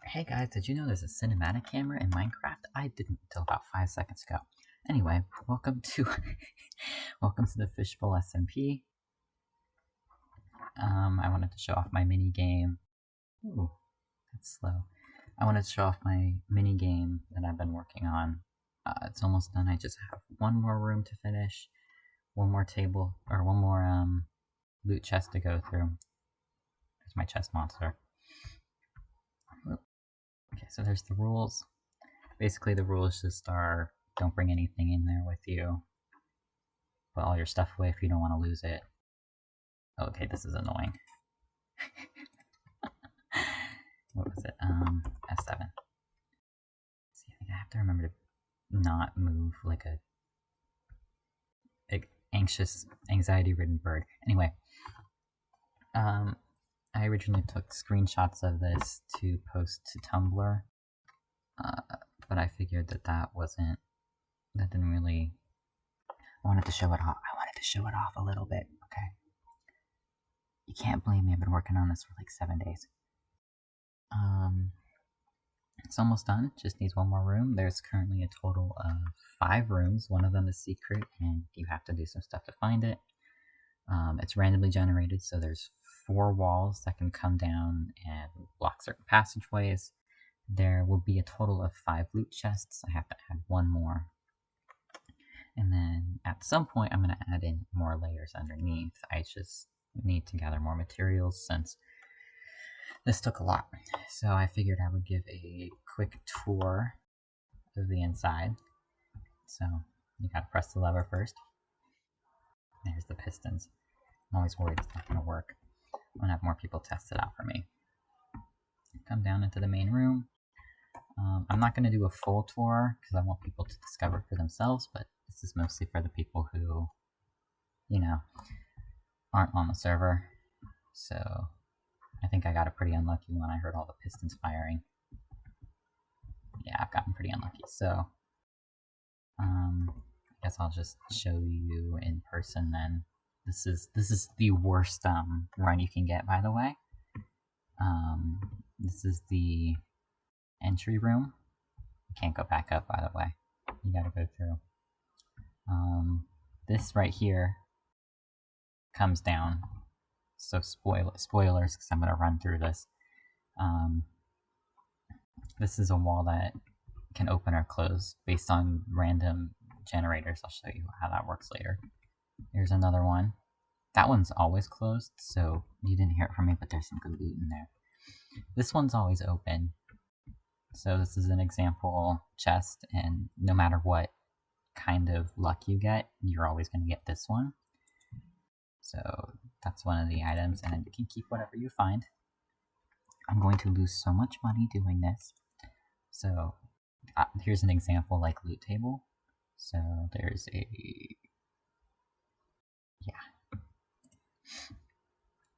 Hey guys, did you know there's a cinematic camera in Minecraft? I didn't until about 5 seconds ago. Anyway, welcome to welcome to the Fishbowl SMP. I wanted to show off my mini game. Ooh, that's slow. I wanted to show off my mini game that I've been working on. It's almost done. I just have one more room to finish, one more table, or one more loot chest to go through. There's my chest monster. Okay, so there's the rules. Basically, the rules just are don't bring anything in there with you. Put all your stuff away if you don't want to lose it. Okay, this is annoying. What was it? F7. See, I think I have to remember to not move like a anxious, anxiety-ridden bird. Anyway, I originally took screenshots of this to post to Tumblr, but I figured that didn't really. I wanted to show it off. I wanted to show it off a little bit. Okay. You can't blame me. I've been working on this for like 7 days. It's almost done. Just needs one more room. There's currently a total of 5 rooms. One of them is secret, and you have to do some stuff to find it. It's randomly generated, so there's 4 walls that can come down and block certain passageways. There will be a total of 5 loot chests. I have to add 1 more. And then at some point, I'm going to add in more layers underneath. I just need to gather more materials since this took a lot. So I figured I would give a quick tour of the inside. So you gotta press the lever first. There's the pistons. I'm always worried it's not gonna work. I'm gonna have more people test it out for me. Come down into the main room. I'm not gonna do a full tour because I want people to discover for themselves, but this is mostly for the people who, you know, aren't on the server. So I think I got pretty unlucky when I heard all the pistons firing. Yeah, I've gotten pretty unlucky, so I guess I'll just show you in person then. This is the worst run you can get, by the way. This is the entry room. You can't go back up, by the way. You gotta go through. This right here comes down. So spoilers, because I'm gonna run through this. This is a wall that can open or close based on random generators. I'll show you how that works later. Here's another one. That one's always closed, so you didn't hear it from me, but there's some good loot in there. This one's always open. So this is an example chest, and no matter what kind of luck you get, you're always going to get this one. So that's one of the items, and you can keep whatever you find. I'm going to lose so much money doing this. So here's an example like loot table. So there's a... yeah.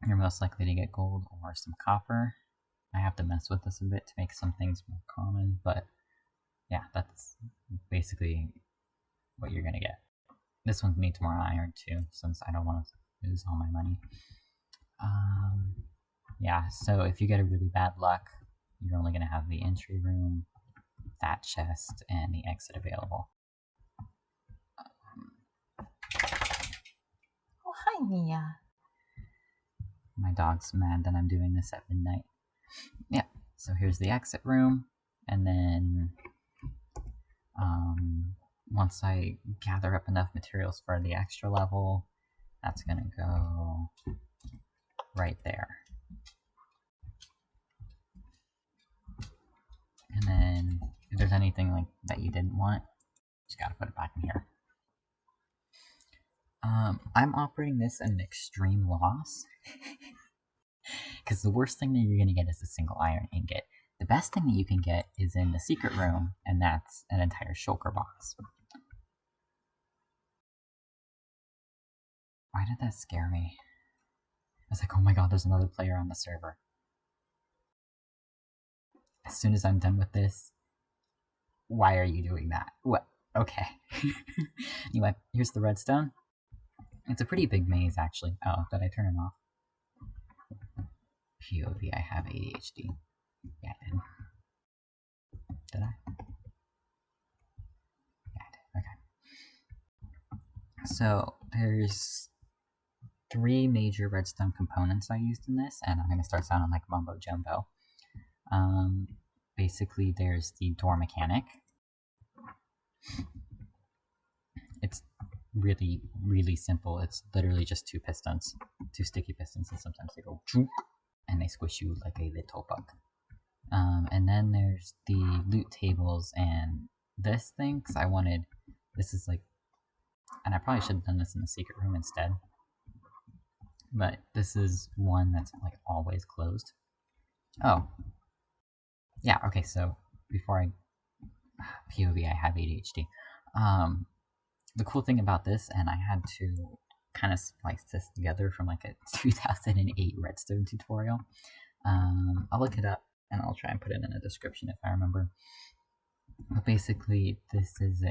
You're most likely to get gold or some copper. I have to mess with this a bit to make some things more common, but yeah, that's basically what you're gonna get. This one needs more iron too, since I don't want to lose all my money. Yeah, so if you get a really bad luck, you're only gonna have the entry room, that chest, and the exit available. Oh, hi, Mia. My dog's mad that I'm doing this at midnight. Yeah, so here's the exit room, and then once I gather up enough materials for the extra level, that's gonna go right there. And then if there's anything like that you didn't want, just gotta put it back in here. I'm operating this at an extreme loss. Because the worst thing that you're gonna get is a single iron ingot. The best thing that you can get is in the secret room, and that's an entire shulker box. Why did that scare me? I was like, oh my god, there's another player on the server. As soon as I'm done with this, why are you doing that? What? Okay. Anyway, here's the redstone. It's a pretty big maze, actually. Oh, did I turn it off? POV, I have ADHD. Yeah, I did. So there's 3 major redstone components I used in this, and I'm going to start sounding like mumbo jumbo. Basically, there's the door mechanic. It's really, really simple. It's literally just 2 pistons, 2 sticky pistons, and sometimes they go and they squish you like a little bug. And then there's the loot tables, and this thing, because I wanted, this is like, and I probably should have done this in the secret room instead, but this is one that's like always closed. Oh. Yeah, okay, so before I POV, I have ADHD. The cool thing about this, and I had to kind of splice this together from like a 2008 redstone tutorial. I'll look it up and I'll try and put it in a description if I remember. But basically, this is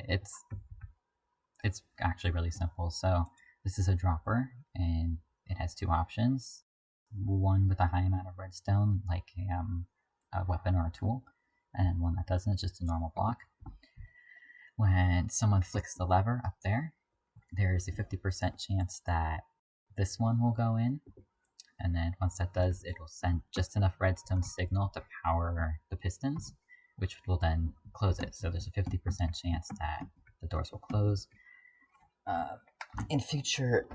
it's actually really simple. So this is a dropper, and it has 2 options. One with a high amount of redstone, like a weapon or a tool, and one that doesn't, it's just a normal block. When someone flicks the lever up there, there's a 50% chance that this one will go in, and then once that does, it will send just enough redstone signal to power the pistons, which will then close it. So there's a 50% chance that the doors will close. In future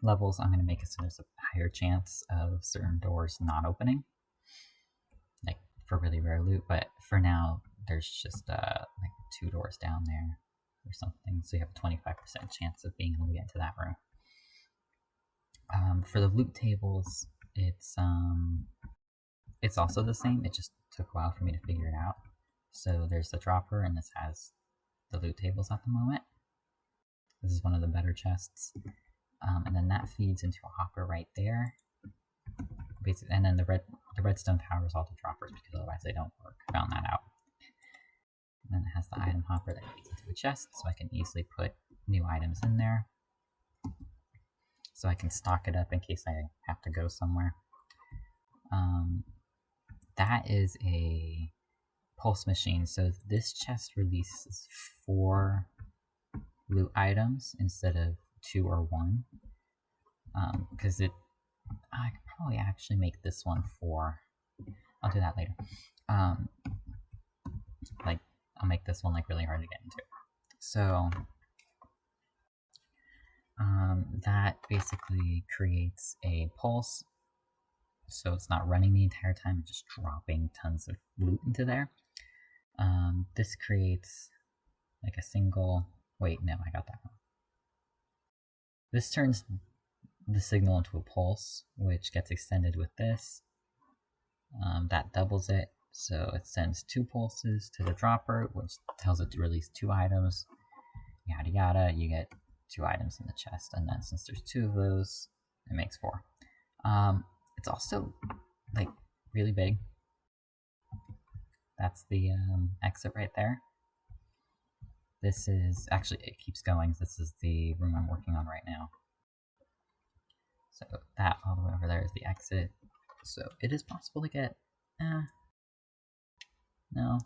levels, I'm going to make it so there's a higher chance of certain doors not opening, like for really rare loot, but for now, there's just like 2 doors down there or something, so you have a 25% chance of being able to get into that room. For the loot tables, it's also the same, it just took a while for me to figure it out. So there's the dropper, and this has the loot tables at the moment. This is one of the better chests. And then that feeds into a hopper right there. Basically, and then the redstone powers all the droppers because otherwise they don't work. Found that out. And then it has the item hopper that feeds into a chest, so I can easily put new items in there. So I can stock it up in case I have to go somewhere. That is a pulse machine, so this chest releases 4 loot items instead of 2 or 1. Because I could probably actually make this one 4. I'll do that later. Like, I'll make this one like really hard to get into. So, that basically creates a pulse, so it's not running the entire time, it's just dropping tons of loot into there. This creates like a single, wait, no, I got that wrong. This turns the signal into a pulse, which gets extended with this. That doubles it, so it sends 2 pulses to the dropper, which tells it to release 2 items. Yada yada, you get 2 items in the chest, and then since there's 2 of those, it makes 4. It's also like really big. That's the exit right there. This is actually, it keeps going. This is the room I'm working on right now. So that all the way over there is the exit. So it is possible to get, no,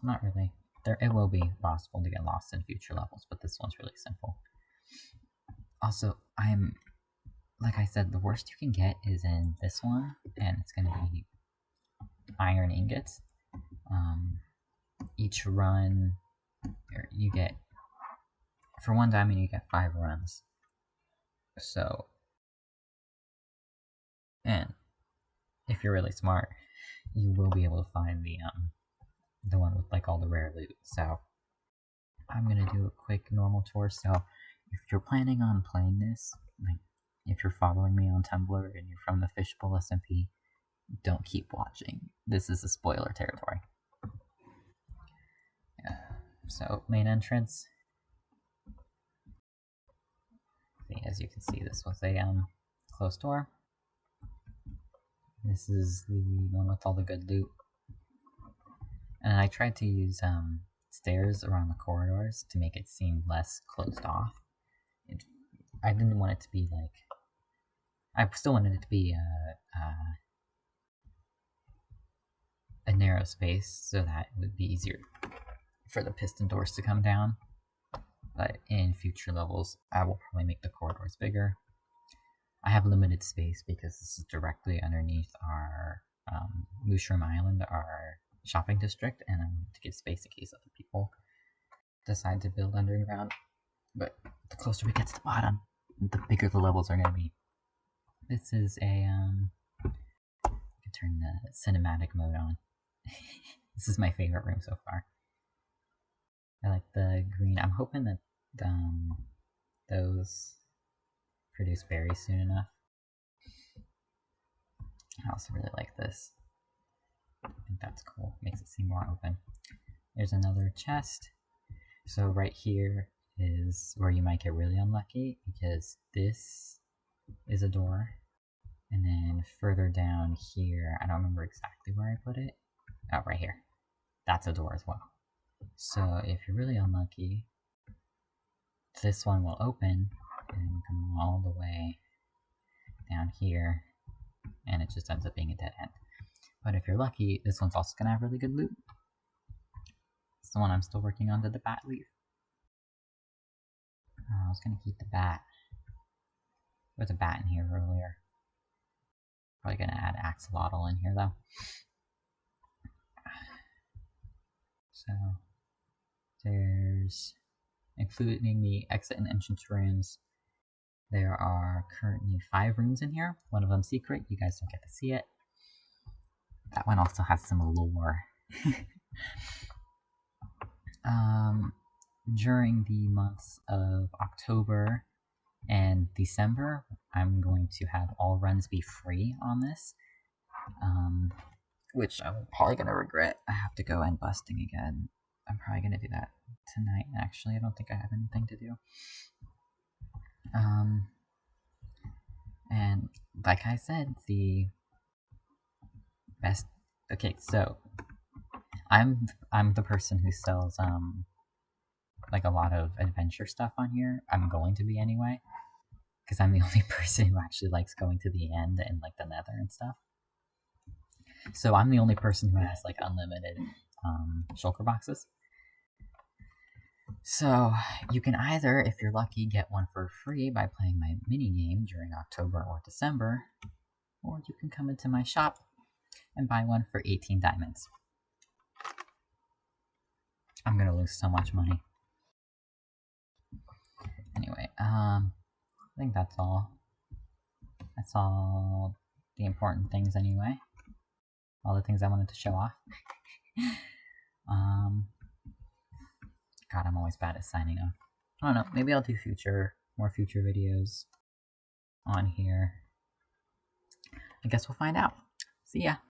not really. It will be possible to get lost in future levels, but this one's really simple. Also, like I said, the worst you can get is in this one, and it's going to be iron ingots. Each run, you get, for 1 diamond you get 5 runs. So, and if you're really smart, you will be able to find the one with like all the rare loot. So I'm gonna do a quick normal tour. So if you're planning on playing this, like if you're following me on Tumblr and you're from the Fishbowl SMP, don't keep watching. This is a spoiler territory. Yeah. So main entrance. As you can see, this was a closed door. This is the one with all the good loot. And I tried to use stairs around the corridors to make it seem less closed off. I didn't want it to be like, I still wanted it to be a narrow space so that it would be easier for the piston doors to come down. but in future levels, I will probably make the corridors bigger. I have limited space because this is directly underneath our Mushroom Island, our shopping district, and I want to give space in case other people decide to build underground. But the closer we get to the bottom, the bigger the levels are going to be. This is a, I can turn the cinematic mode on. This is my favorite room so far. I like the green. I'm hoping that those produce berries soon enough. I also really like this. I think that's cool. Makes it seem more open. There's another chest. So right here is where you might get really unlucky because this is a door. And then further down here, I don't remember exactly where I put it. Oh, right here. That's a door as well. So if you're really unlucky, this one will open and come all the way down here, and it just ends up being a dead end. But if you're lucky, this one's also going to have really good loot. It's the one I'm still working on, the bat leaf. I was going to keep the bat. There was a bat in here earlier. Probably going to add axolotl in here, though. So, there's, including the exit and entrance rooms, there are currently 5 rooms in here. One of them secret, you guys don't get to see it. That one also has some lore. During the months of October and December, I'm going to have all runs be free on this. Which I'm probably going to regret. I have to go end busting again. I'm probably going to do that tonight, actually. I don't think I have anything to do. And like I said, the best... Okay, so I'm the person who sells like a lot of adventure stuff on here. I'm going to be anyway, because I'm the only person who actually likes going to the end and like the nether and stuff. So I'm the only person who has like unlimited shulker boxes. So you can either, if you're lucky, get one for free by playing my mini game during October or December, or you can come into my shop and buy one for 18 diamonds. I'm gonna lose so much money. Anyway, I think that's all. That's all the important things anyway. All the things I wanted to show off. God, I'm always bad at signing off. I don't know, maybe I'll do more future videos on here. I guess we'll find out. See ya!